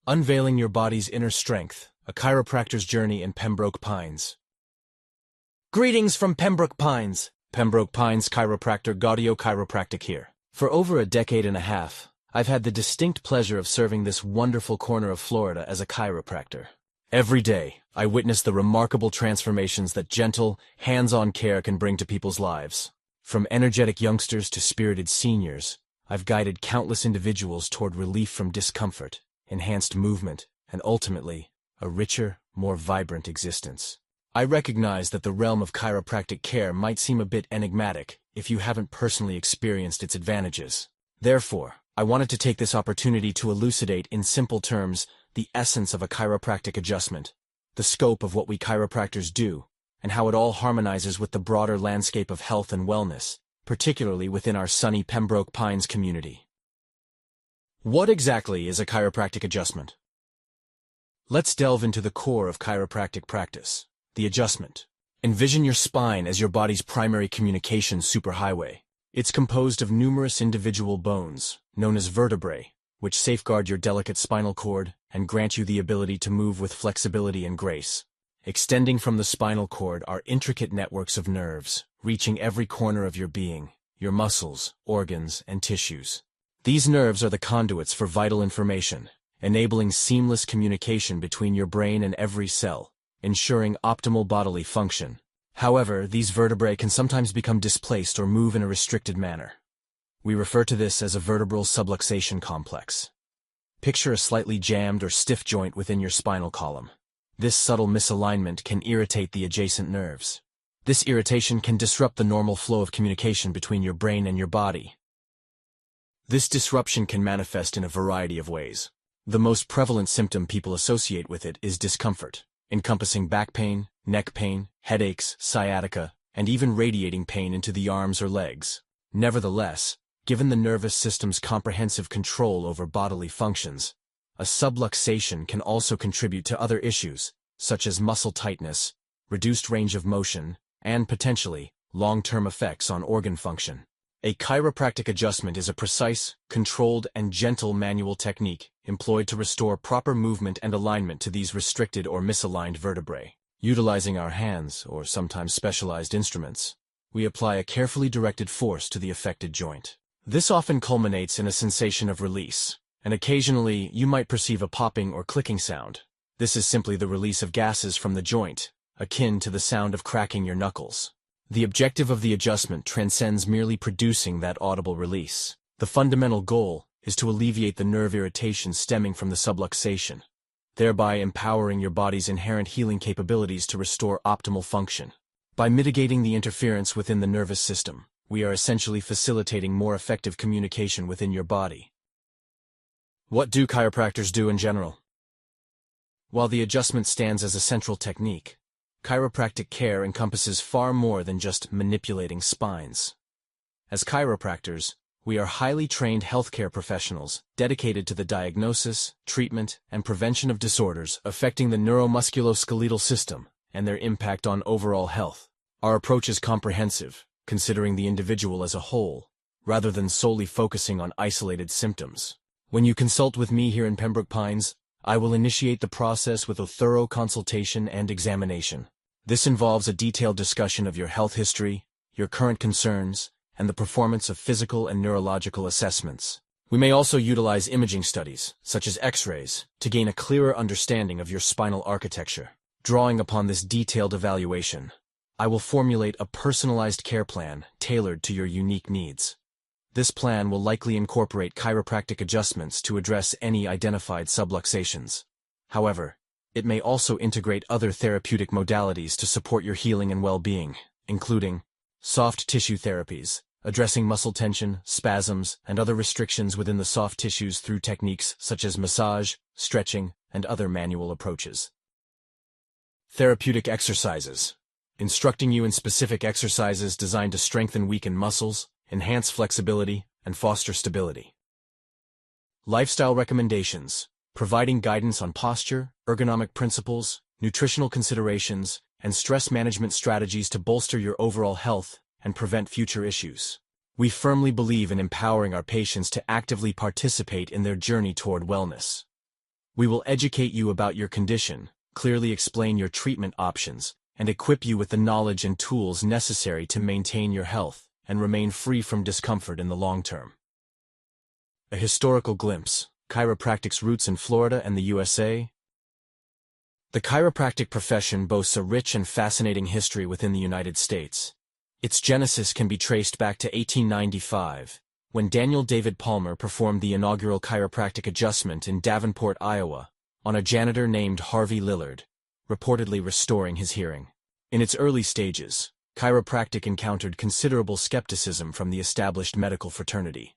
Unveiling your body's inner strength, a chiropractor's journey in Pembroke Pines. Greetings from Pembroke Pines. Pembroke Pines Chiropractor Gaudio Chiropractic here. For over a decade and a half, I've had the distinct pleasure of serving this wonderful corner of Florida as a chiropractor. Every day, I witness the remarkable transformations that gentle, hands-on care can bring to people's lives. From energetic youngsters to spirited seniors, I've guided countless individuals toward relief from discomfort, enhanced movement, and ultimately, a richer, more vibrant existence. I recognize that the realm of chiropractic care might seem a bit enigmatic if you haven't personally experienced its advantages. Therefore, I wanted to take this opportunity to elucidate in simple terms the essence of a chiropractic adjustment, the scope of what we chiropractors do, and how it all harmonizes with the broader landscape of health and wellness, particularly within our sunny Pembroke Pines community. What exactly is a chiropractic adjustment? Let's delve into the core of chiropractic practice, the adjustment. Envision your spine as your body's primary communication superhighway. It's composed of numerous individual bones, known as vertebrae, which safeguard your delicate spinal cord and grant you the ability to move with flexibility and grace. Extending from the spinal cord are intricate networks of nerves, reaching every corner of your being, your muscles, organs, and tissues. These nerves are the conduits for vital information, enabling seamless communication between your brain and every cell, ensuring optimal bodily function. However, these vertebrae can sometimes become displaced or move in a restricted manner. We refer to this as a vertebral subluxation complex. Picture a slightly jammed or stiff joint within your spinal column. This subtle misalignment can irritate the adjacent nerves. This irritation can disrupt the normal flow of communication between your brain and your body. This disruption can manifest in a variety of ways. The most prevalent symptom people associate with it is discomfort, encompassing back pain, neck pain, headaches, sciatica, and even radiating pain into the arms or legs. Nevertheless, given the nervous system's comprehensive control over bodily functions, a subluxation can also contribute to other issues, such as muscle tightness, reduced range of motion, and potentially, long-term effects on organ function. A chiropractic adjustment is a precise, controlled, and gentle manual technique employed to restore proper movement and alignment to these restricted or misaligned vertebrae. Utilizing our hands, or sometimes specialized instruments, we apply a carefully directed force to the affected joint. This often culminates in a sensation of release, and occasionally you might perceive a popping or clicking sound. This is simply the release of gases from the joint, akin to the sound of cracking your knuckles. The objective of the adjustment transcends merely producing that audible release. The fundamental goal is to alleviate the nerve irritation stemming from the subluxation, thereby empowering your body's inherent healing capabilities to restore optimal function. By mitigating the interference within the nervous system, we are essentially facilitating more effective communication within your body. What do chiropractors do in general? While the adjustment stands as a central technique, chiropractic care encompasses far more than just manipulating spines. As chiropractors, we are highly trained healthcare professionals dedicated to the diagnosis, treatment, and prevention of disorders affecting the neuromusculoskeletal system and their impact on overall health. Our approach is comprehensive, considering the individual as a whole, rather than solely focusing on isolated symptoms. When you consult with me here in Pembroke Pines, I will initiate the process with a thorough consultation and examination. This involves a detailed discussion of your health history, your current concerns, and the performance of physical and neurological assessments. We may also utilize imaging studies, such as X-rays, to gain a clearer understanding of your spinal architecture. Drawing upon this detailed evaluation, I will formulate a personalized care plan tailored to your unique needs. This plan will likely incorporate chiropractic adjustments to address any identified subluxations. However, it may also integrate other therapeutic modalities to support your healing and well-being, including soft tissue therapies, addressing muscle tension, spasms, and other restrictions within the soft tissues through techniques such as massage, stretching, and other manual approaches. Therapeutic exercises, instructing you in specific exercises designed to strengthen weakened muscles, enhance flexibility, and foster stability. Lifestyle recommendations, providing guidance on posture, ergonomic principles, nutritional considerations, and stress management strategies to bolster your overall health and prevent future issues. We firmly believe in empowering our patients to actively participate in their journey toward wellness. We will educate you about your condition, clearly explain your treatment options, and equip you with the knowledge and tools necessary to maintain your health and remain free from discomfort in the long term. A historical glimpse: chiropractic's roots in Florida and the USA. The chiropractic profession boasts a rich and fascinating history within the United States. Its genesis can be traced back to 1895, when Daniel David Palmer performed the inaugural chiropractic adjustment in Davenport, Iowa, on a janitor named Harvey Lillard, reportedly restoring his hearing. In its early stages, chiropractic encountered considerable skepticism from the established medical fraternity.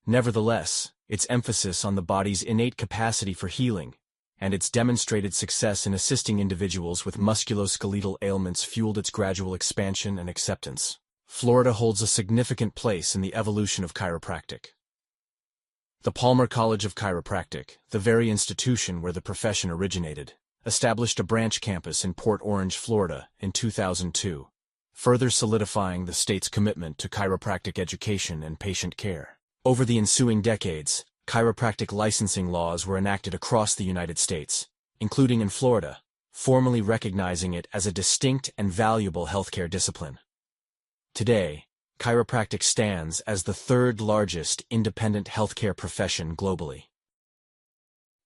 Nevertheless, its emphasis on the body's innate capacity for healing and its demonstrated success in assisting individuals with musculoskeletal ailments fueled its gradual expansion and acceptance. Florida holds a significant place in the evolution of chiropractic. The Palmer College of Chiropractic, the very institution where the profession originated, established a branch campus in Port Orange, Florida, in 2002, further solidifying the state's commitment to chiropractic education and patient care. Over the ensuing decades, chiropractic licensing laws were enacted across the United States, including in Florida, formally recognizing it as a distinct and valuable healthcare discipline. Today, chiropractic stands as the third largest independent healthcare profession globally.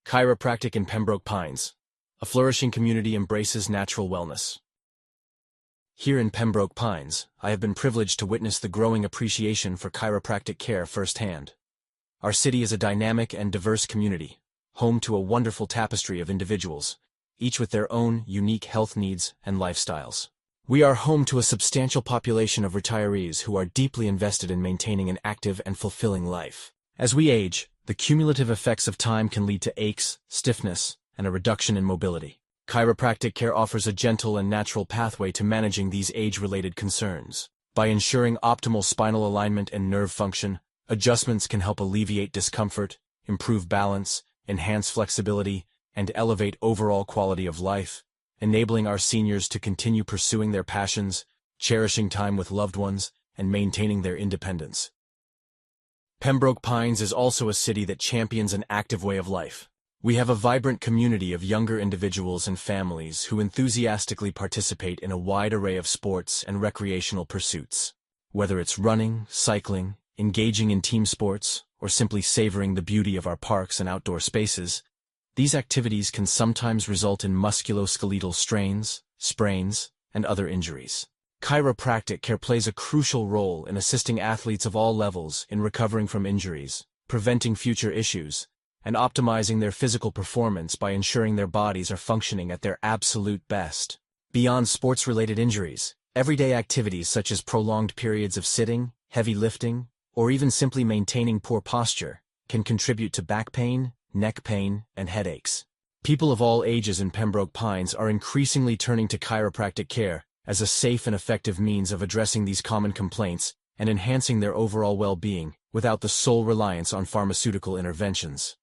Chiropractic in Pembroke Pines. A flourishing community embraces natural wellness. Here in Pembroke Pines, I have been privileged to witness the growing appreciation for chiropractic care firsthand. Our city is a dynamic and diverse community, home to a wonderful tapestry of individuals, each with their own unique health needs and lifestyles. We are home to a substantial population of retirees who are deeply invested in maintaining an active and fulfilling life. As we age, the cumulative effects of time can lead to aches, stiffness, and a reduction in mobility. Chiropractic care offers a gentle and natural pathway to managing these age-related concerns. By ensuring optimal spinal alignment and nerve function, adjustments can help alleviate discomfort, improve balance, enhance flexibility, and elevate overall quality of life, enabling our seniors to continue pursuing their passions, cherishing time with loved ones, and maintaining their independence. Pembroke Pines is also a city that champions an active way of life. We have a vibrant community of younger individuals and families who enthusiastically participate in a wide array of sports and recreational pursuits. Whether it's running, cycling, engaging in team sports, or simply savoring the beauty of our parks and outdoor spaces, these activities can sometimes result in musculoskeletal strains, sprains, and other injuries. Chiropractic care plays a crucial role in assisting athletes of all levels in recovering from injuries, preventing future issues, and optimizing their physical performance by ensuring their bodies are functioning at their absolute best. Beyond sports-related injuries, everyday activities such as prolonged periods of sitting, heavy lifting, or even simply maintaining poor posture can contribute to back pain, neck pain, and headaches. People of all ages in Pembroke Pines are increasingly turning to chiropractic care as a safe and effective means of addressing these common complaints and enhancing their overall well-being without the sole reliance on pharmaceutical interventions.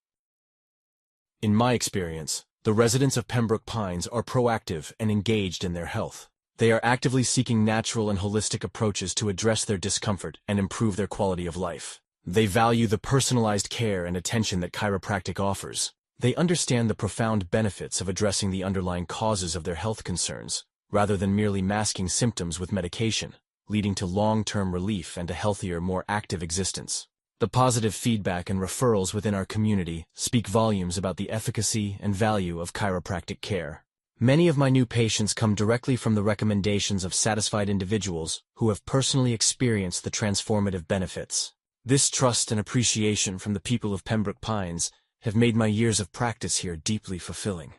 In my experience, the residents of Pembroke Pines are proactive and engaged in their health. They are actively seeking natural and holistic approaches to address their discomfort and improve their quality of life. They value the personalized care and attention that chiropractic offers. They understand the profound benefits of addressing the underlying causes of their health concerns, rather than merely masking symptoms with medication, leading to long-term relief and a healthier, more active existence. The positive feedback and referrals within our community speak volumes about the efficacy and value of chiropractic care. Many of my new patients come directly from the recommendations of satisfied individuals who have personally experienced the transformative benefits. This trust and appreciation from the people of Pembroke Pines have made my years of practice here deeply fulfilling.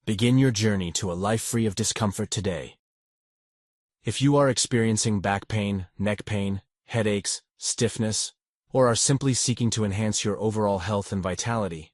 Begin your journey to a life free of discomfort today. If you are experiencing back pain, neck pain, headaches, stiffness, or are simply seeking to enhance your overall health and vitality,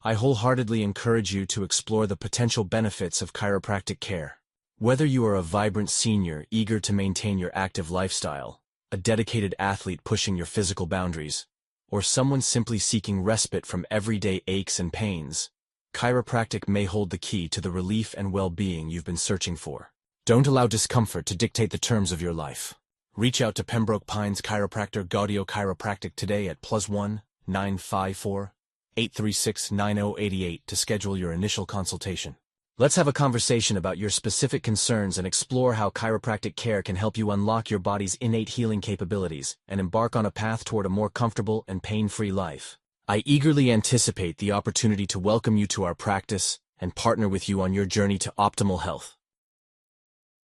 I wholeheartedly encourage you to explore the potential benefits of chiropractic care. Whether you are a vibrant senior eager to maintain your active lifestyle, a dedicated athlete pushing your physical boundaries, or someone simply seeking respite from everyday aches and pains, chiropractic may hold the key to the relief and well-being you've been searching for. Don't allow discomfort to dictate the terms of your life. Reach out to Pembroke Pines Chiropractor Gaudio Chiropractic today at +1 954 836-9088 to schedule your initial consultation. Let's have a conversation about your specific concerns and explore how chiropractic care can help you unlock your body's innate healing capabilities and embark on a path toward a more comfortable and pain-free life. I eagerly anticipate the opportunity to welcome you to our practice and partner with you on your journey to optimal health.